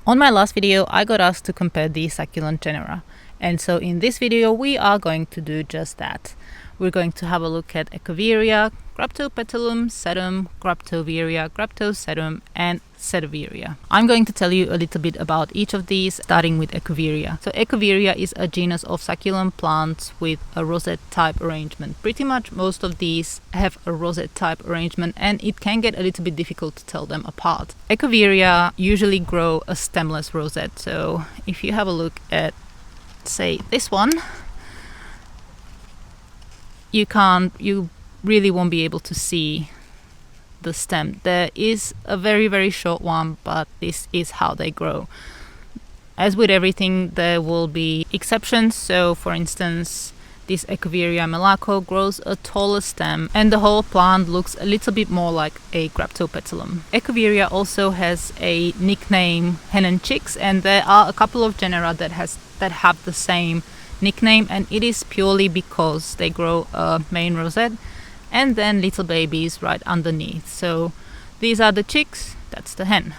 On my last video, I got asked to compare these succulent genera. And so in this video, we are going to do just that. We're going to have a look at Echeveria, Graptopetalum, Sedum, Graptoveria, Graptosedum, and xSedeveria. I'm going to tell you a little bit about each of these, starting with Echeveria. So Echeveria is a genus of succulent plants with a rosette type arrangement. Pretty much most of these have a rosette type arrangement, and it can get a little bit difficult to tell them apart. Echeveria usually grow a stemless rosette. So if you have a look at, say, this one, you really won't be able to see the stem. There is a very, very short one, but this is how they grow. As with everything, there will be exceptions. So for instance, this Echeveria melaco grows a taller stem, and the whole plant looks a little bit more like a Graptopetalum. Echeveria also has a nickname hen and chicks, and there are a couple of genera that have the same nickname, and it is purely because they grow a main rosette and then little babies right underneath. So these are the chicks, that's the hen.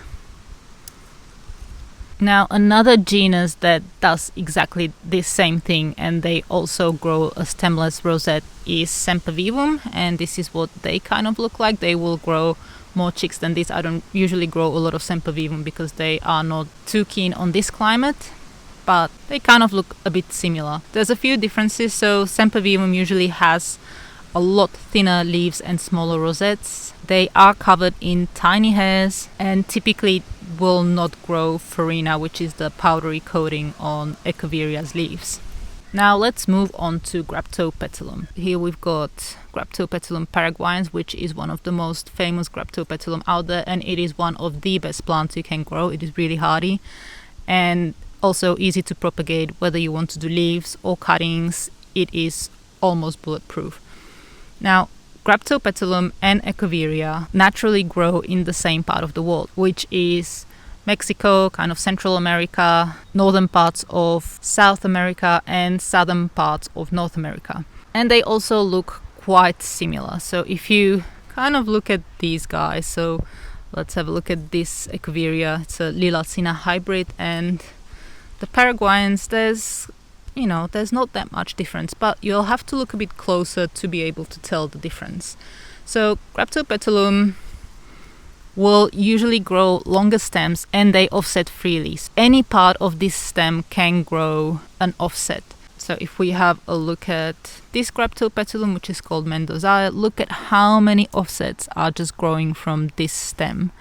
Now another genus that does exactly this same thing, and they also grow a stemless rosette, is Sempervivum, and this is what they kind of look like. They will grow more chicks than this. I don't usually grow a lot of Sempervivum because they are not too keen on this climate, but they kind of look a bit similar. There's a few differences. So Sempervivum usually has a lot thinner leaves and smaller rosettes. They are covered in tiny hairs and typically will not grow farina, which is the powdery coating on Echeveria's leaves. Now let's move on to Graptopetalum. Here we've got Graptopetalum paraguayans, which is one of the most famous Graptopetalum out there, and it is one of the best plants you can grow. It is really hardy and also easy to propagate, whether you want to do leaves or cuttings. It is almost bulletproof. Now, Graptopetalum and Echeveria naturally grow in the same part of the world, which is Mexico, kind of Central America, northern parts of South America, and southern parts of North America. And they also look quite similar. So if you kind of look at these guys, so let's have a look at this Echeveria. It's a Lilacina hybrid, and the Paraguayans, there's not that much difference, but you'll have to look a bit closer to be able to tell the difference. So Graptopetalum will usually grow longer stems, and they offset freely. Any part of this stem can grow an offset. So if we have a look at this Graptopetalum, which is called Mendoza, look at how many offsets are just growing from this stem.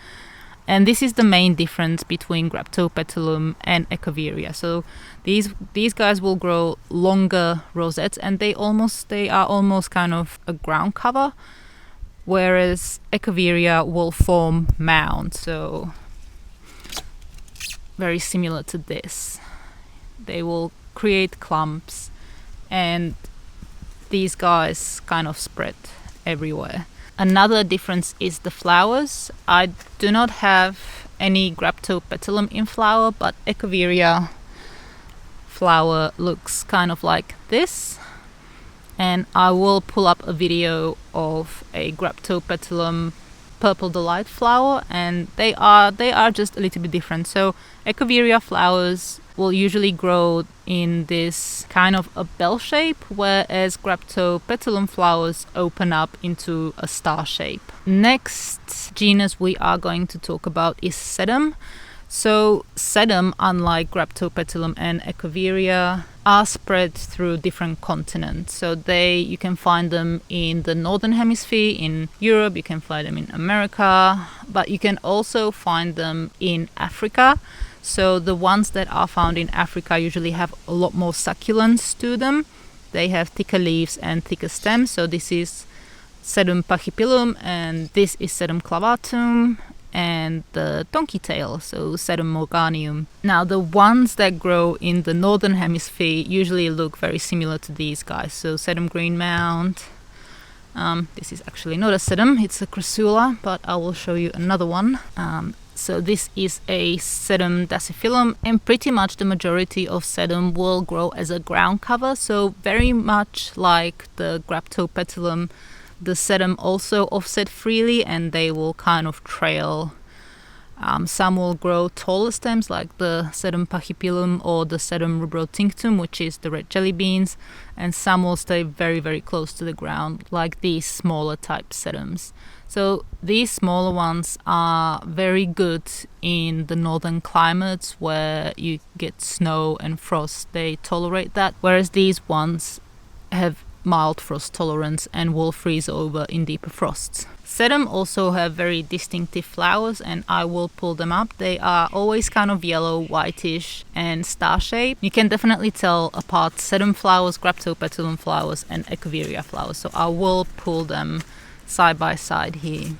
And this is the main difference between Graptopetalum and Echeveria. So these guys will grow longer rosettes, and they are almost kind of a ground cover, whereas Echeveria will form mounds. So very similar to this. They will create clumps, and these guys kind of spread everywhere. Another difference is the flowers. I do not have any Graptopetalum in flower, but Echeveria flower looks kind of like this. And I will pull up a video of a Graptopetalum Purple Delight flower, and they are just a little bit different. So Echeveria flowers will usually grow in this kind of a bell shape, whereas Graptopetalum flowers open up into a star shape. Next genus we are going to talk about is Sedum. So Sedum, unlike Graptopetalum and Echeveria, are spread through different continents. So you can find them in the northern hemisphere, in Europe, you can find them in America, but you can also find them in Africa. So the ones that are found in Africa usually have a lot more succulents to them. They have thicker leaves and thicker stems. So this is Sedum pachypilum, and this is Sedum clavatum, and the donkey tail, so Sedum morganium. Now the ones that grow in the northern hemisphere usually look very similar to these guys. So Sedum green mound. This is actually not a sedum, it's a crassula, but I will show you another one. So this is a Sedum dasyphilum, and pretty much the majority of Sedum will grow as a ground cover. So very much like the Graptopetalum, the Sedum also offset freely, and they will kind of trail Some will grow taller stems like the Sedum pachypilum or the Sedum rubrotinctum, which is the red jelly beans, and some will stay very, very close to the ground, like these smaller type sedums. So these smaller ones are very good in the northern climates where you get snow and frost. They tolerate that, whereas these ones have mild frost tolerance and will freeze over in deeper frosts. Sedum also have very distinctive flowers, and I will pull them up. They are always kind of yellow, whitish and star-shaped. You can definitely tell apart Sedum flowers, Graptopetalum flowers and Echeveria flowers. So I will pull them side by side here.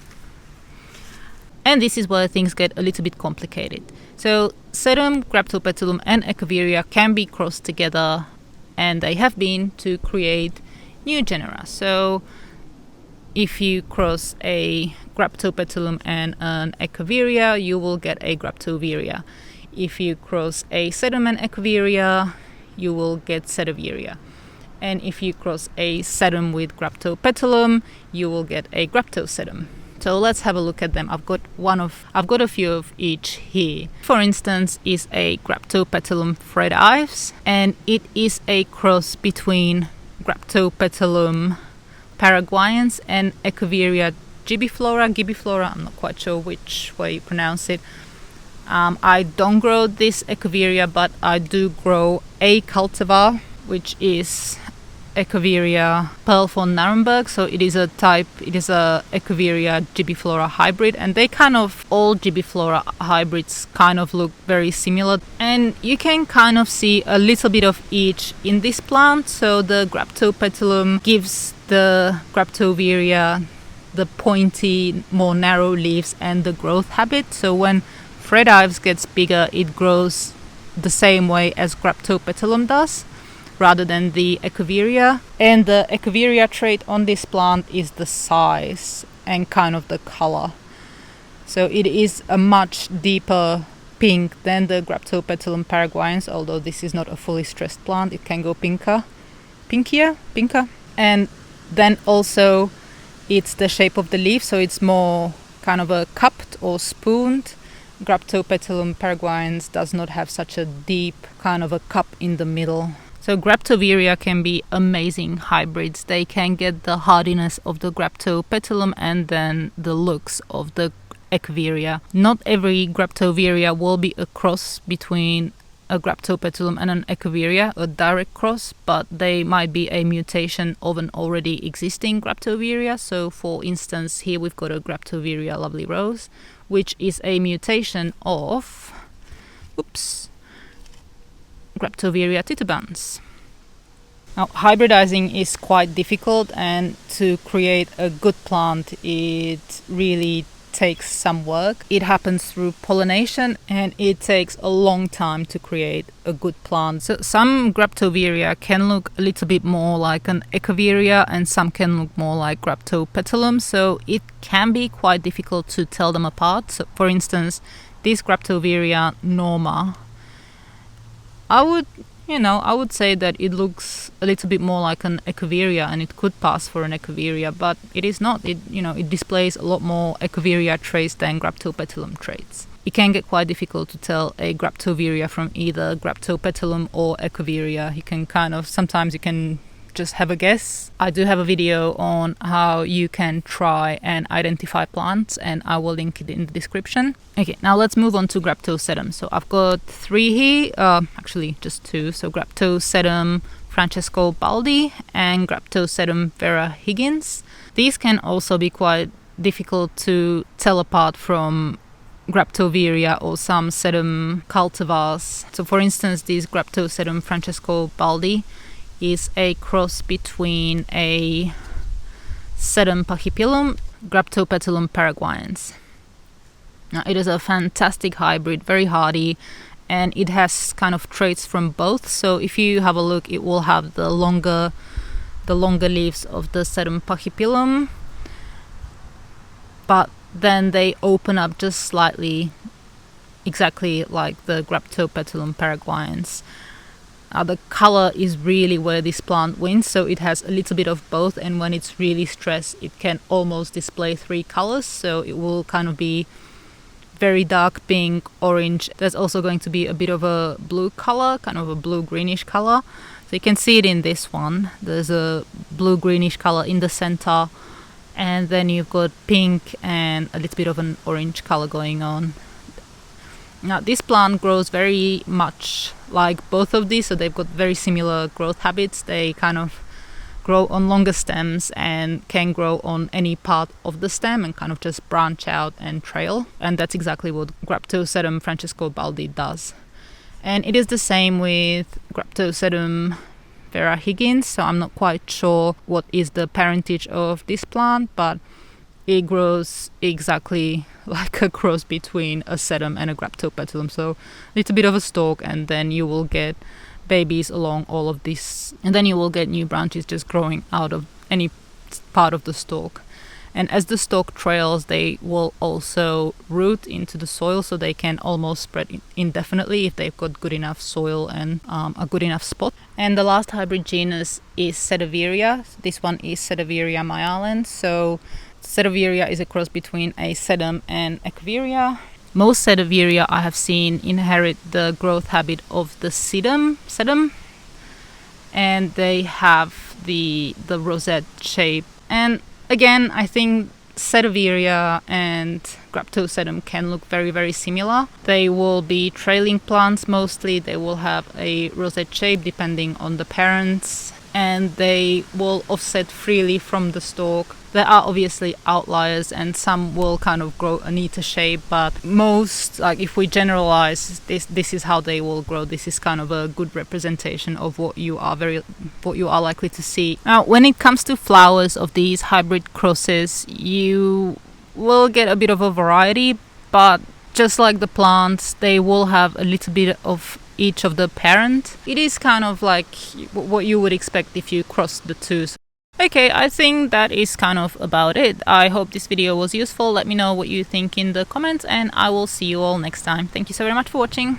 And this is where things get a little bit complicated. So Sedum, Graptopetalum and Echeveria can be crossed together, and they have been, to create new genera. So if you cross a Graptopetalum and an Echeveria, you will get a Graptoveria. If you cross a Sedum and Echeveria, you will get Xsedeveria. And if you cross a Sedum with Graptopetalum, you will get a Graptosedum. So let's have a look at them. I've got a few of each here. For instance, is a Graptopetalum Fred Ives, and it is a cross between Graptopetalum paraguayans and Echeveria gibiflora, I'm not quite sure which way you pronounce it. I don't grow this Echeveria, but I do grow a cultivar, which is Echeveria Pearl von Narenberg. So it is a Echeveria gibiflora hybrid, and they all gibiflora hybrids kind of look very similar, and you can kind of see a little bit of each in this plant. So the Graptopetalum gives the Graptoveria the pointy, more narrow leaves and the growth habit. So when Fred Ives gets bigger, it grows the same way as Graptopetalum does, rather than the Echeveria. And the Echeveria trait on this plant is the size and kind of the color. So it is a much deeper pink than the Graptopetalum paraguayans, although this is not a fully stressed plant. It can go pinker. And then also it's the shape of the leaf, so it's more kind of a cupped or spooned. Graptopetalum paraguayans does not have such a deep kind of a cup in the middle. So Graptoveria can be amazing hybrids. They can get the hardiness of the Graptopetalum and then the looks of the Echeveria. Not every Graptoveria will be a cross between a Graptopetalum and an Echeveria, a direct cross, but they might be a mutation of an already existing Graptoveria. So for instance, here we've got a Graptoveria Lovely Rose, which is a mutation of Graptoveria titubans. Now, hybridizing is quite difficult, and to create a good plant, it really takes some work. It happens through pollination, and it takes a long time to create a good plant. So some Graptoveria can look a little bit more like an Echeveria, and some can look more like Graptopetalum. So it can be quite difficult to tell them apart. So for instance, this Graptoveria norma, I would say that it looks a little bit more like an Echeveria, and it could pass for an Echeveria, but it is not. It displays a lot more Echeveria traits than Graptopetalum traits. It can get quite difficult to tell a Graptoveria from either Graptopetalum or Echeveria. Sometimes you can just have a guess. I do have a video on how you can try and identify plants, and I will link it in the description. Okay, now let's move on to Graptosedum. So I've got 3 here, actually just 2. So Graptosedum Francesco Baldi and Graptosedum Vera Higgins. These can also be quite difficult to tell apart from Graptoveria or some Sedum cultivars. So for instance, this Graptosedum Francesco Baldi is a cross between a Sedum pachypilum, Graptopetalum paraguayans. Now, it is a fantastic hybrid, very hardy, and it has kind of traits from both. So if you have a look, it will have the longer leaves of the Sedum pachypilum, but then they open up just slightly, exactly like the Graptopetalum paraguayans. The color is really where this plant wins, so it has a little bit of both, and when it's really stressed, it can almost display 3 colors. So it will kind of be very dark pink, orange. There's also going to be a bit of a blue color, kind of a blue greenish color. So you can see it in this one. There's a blue greenish color in the center, and then you've got pink and a little bit of an orange color going on. Now this plant grows very much like both of these, so they've got very similar growth habits. They kind of grow on longer stems and can grow on any part of the stem and kind of just branch out and trail. And that's exactly what Graptosedum Francesco Baldi does. And it is the same with Graptosedum Vera Higgins, so I'm not quite sure what is the parentage of this plant, but it grows exactly like a cross between a sedum and a Graptopetalum. So a little bit of a stalk, and then you will get babies along all of this, and then you will get new branches just growing out of any part of the stalk. And as the stalk trails, they will also root into the soil, so they can almost spread indefinitely if they've got good enough soil and a good enough spot. And the last hybrid genus is Xsedeveria. This one is Xsedeveria myalens. So Xsedeveria is a cross between a sedum and Echeveria. Most Xsedeveria I have seen inherit the growth habit of the sedum, and they have the rosette shape. And again, I think Xsedeveria and Graptosedum can look very, very similar. They will be trailing plants mostly. They will have a rosette shape depending on the parents, and they will offset freely from the stalk. There are obviously outliers, and some will kind of grow a neater shape, but most, like if we generalize, this is how they will grow. This is kind of a good representation of what you are likely to see. Now, when it comes to flowers of these hybrid crosses, you will get a bit of a variety, but just like the plants, they will have a little bit of each of the parent. It is kind of like what you would expect if you cross the two. Okay, I think that is kind of about it. I hope this video was useful. Let me know what you think in the comments, and I will see you all next time. Thank you so very much for watching.